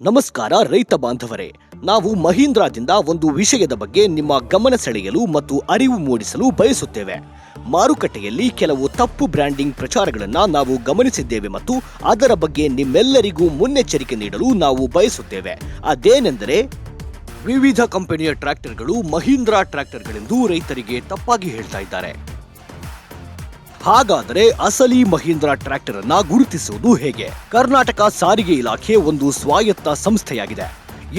ನಮಸ್ಕಾರ ರೈತ ಬಾಂಧವರೇ, ನಾವು ಮಹೀಂದ್ರಾದಿಂದ ಒಂದು ವಿಷಯದ ಬಗ್ಗೆ ನಿಮ್ಮ ಗಮನ ಸೆಳೆಯಲು ಮತ್ತು ಅರಿವು ಮೂಡಿಸಲು ಬಯಸುತ್ತೇವೆ. ಮಾರುಕಟ್ಟೆಯಲ್ಲಿ ಕೆಲವು ತಪ್ಪು ಬ್ರ್ಯಾಂಡಿಂಗ್ ಪ್ರಚಾರಗಳನ್ನು ನಾವು ಗಮನಿಸಿದ್ದೇವೆ ಮತ್ತು ಅದರ ಬಗ್ಗೆ ನಿಮ್ಮೆಲ್ಲರಿಗೂ ಮುನ್ನೆಚ್ಚರಿಕೆ ನೀಡಲು ನಾವು ಬಯಸುತ್ತೇವೆ. ಅದೇನೆಂದರೆ, ವಿವಿಧ ಕಂಪನಿಯ ಟ್ರ್ಯಾಕ್ಟರ್ಗಳು ಮಹೀಂದ್ರಾ ಟ್ರ್ಯಾಕ್ಟರ್ಗಳೆಂದು ರೈತರಿಗೆ ತಪ್ಪಾಗಿ ಹೇಳ್ತಾ ಇದ್ದಾರೆ. ಹಾಗಾದರೆ ಅಸಲಿ ಮಹೀಂದ್ರಾ ಟ್ರ್ಯಾಕ್ಟರ್ ಅನ್ನ ಗುರುತಿಸುವುದು ಹೇಗೆ? ಕರ್ನಾಟಕ ಸಾರಿಗೆ ಇಲಾಖೆ ಒಂದು ಸ್ವಾಯತ್ತ ಸಂಸ್ಥೆಯಾಗಿದೆ.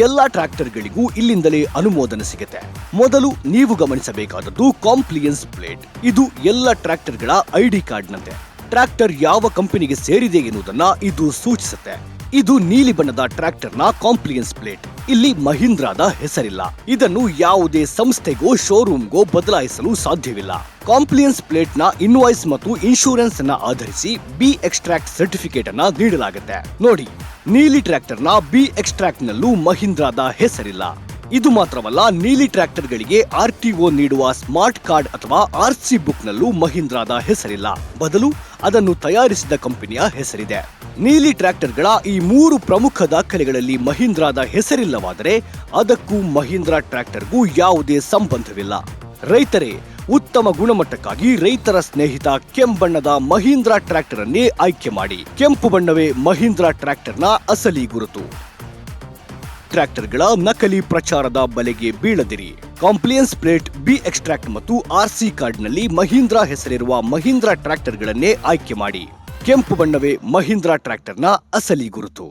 ಎಲ್ಲಾ ಟ್ರ್ಯಾಕ್ಟರ್ಗಳಿಗೂ ಇಲ್ಲಿಂದಲೇ ಅನುಮೋದನೆ ಸಿಗುತ್ತೆ. ಮೊದಲು ನೀವು ಗಮನಿಸಬೇಕಾದದ್ದು ಕಾಂಪ್ಲಿಯನ್ಸ್ ಪ್ಲೇಟ್. ಇದು ಎಲ್ಲ ಟ್ರ್ಯಾಕ್ಟರ್ಗಳ ಐಡಿ ಕಾರ್ಡ್ನಂತೆ. ಟ್ರ್ಯಾಕ್ಟರ್ ಯಾವ ಕಂಪನಿಗೆ ಸೇರಿದೆ ಎನ್ನುವುದನ್ನ ಇದು ಸೂಚಿಸುತ್ತೆ. ಇದು ನೀಲಿ ಬಣ್ಣದ ಟ್ರ್ಯಾಕ್ಟರ್ನ ಕಾಂಪ್ಲಿಯನ್ಸ್ ಪ್ಲೇಟ್. ಇಲ್ಲಿ ಮಹೀಂದ್ರಾದ ಹೆಸರಿಲ್ಲ. ಇದನ್ನು ಯಾವುದೇ ಸಂಸ್ಥೆಗೋ ಶೋರೂಮ್ಗೋ ಬದಲಾಯಿಸಲು ಸಾಧ್ಯವಿಲ್ಲ. ಕಾಂಪ್ಲಿಯನ್ಸ್ ಪ್ಲೇಟ್ ನ ಇನ್ವಾಯ್ಸ್ ಮತ್ತು ಇನ್ಶೂರೆನ್ಸ್ ಅನ್ನ ಆಧರಿಸಿ ಬಿ ಎಕ್ಸ್ಟ್ರಾಕ್ಟ್ ಸರ್ಟಿಫಿಕೇಟ್ ಅನ್ನ ನೀಡಲಾಗುತ್ತೆ. ನೋಡಿ, ನೀಲಿ ಟ್ರ್ಯಾಕ್ಟರ್ ನ ಬಿ ಎಕ್ಸ್ಟ್ರಾಕ್ಟ್ ನಲ್ಲೂ ಮಹೀಂದ್ರಾದ ಹೆಸರಿಲ್ಲ. ಇದು ಮಾತ್ರವಲ್ಲ, ನೀಲಿ ಟ್ರ್ಯಾಕ್ಟರ್ಗಳಿಗೆ ಆರ್ಟಿಒ ನೀಡುವ ಸ್ಮಾರ್ಟ್ ಕಾರ್ಡ್ ಅಥವಾ ಆರ್ಸಿ ಬುಕ್ ನಲ್ಲೂ ಮಹೀಂದ್ರಾದ ಹೆಸರಿಲ್ಲ. ಬದಲು ಅದನ್ನು ತಯಾರಿಸಿದ ಕಂಪನಿಯ ಹೆಸರಿದೆ. ನೀಲಿ ಟ್ರ್ಯಾಕ್ಟರ್ಗಳ ಈ 3 ಪ್ರಮುಖ ದಾಖಲೆಗಳಲ್ಲಿ ಮಹೀಂದ್ರಾದ ಹೆಸರಿಲ್ಲವಾದರೆ ಅದಕ್ಕೂ ಮಹೀಂದ್ರಾ ಟ್ರ್ಯಾಕ್ಟರ್ಗೂ ಯಾವುದೇ ಸಂಬಂಧವಿಲ್ಲ. ರೈತರೇ, ಉತ್ತಮ ಗುಣಮಟ್ಟಕ್ಕಾಗಿ ರೈತರ ಸ್ನೇಹಿತ ಕೆಂಬಣ್ಣದ ಮಹೀಂದ್ರಾ ಟ್ರ್ಯಾಕ್ಟರ್ ಅನ್ನೇ ಆಯ್ಕೆ ಮಾಡಿ. ಕೆಂಪು ಬಣ್ಣವೇ ಮಹೀಂದ್ರಾ ಟ್ರ್ಯಾಕ್ಟರ್ನ ಅಸಲಿ ಗುರುತು. ಟ್ರ್ಯಾಕ್ಟರ್ಗಳ ನಕಲಿ ಪ್ರಚಾರದ ಬಲೆಗೆ ಬೀಳದಿರಿ. ಕಾಂಪ್ಲಿಯನ್ಸ್ ಪ್ಲೇಟ್, ಬಿ ಎಕ್ಸ್ಟ್ರಾಕ್ಟ್ ಮತ್ತು ಆರ್ಸಿ ಕಾರ್ಡ್ನಲ್ಲಿ ಮಹೀಂದ್ರಾ ಹೆಸರಿರುವ ಮಹೀಂದ್ರಾ ಟ್ರ್ಯಾಕ್ಟರ್ಗಳನ್ನೇ ಆಯ್ಕೆ ಮಾಡಿ. ಕೆಂಪು ಬಣ್ಣವೇ ಮಹೀಂದ್ರಾ ಟ್ರ್ಯಾಕ್ಟರ್ನ ಅಸಲಿ ಗುರುತು.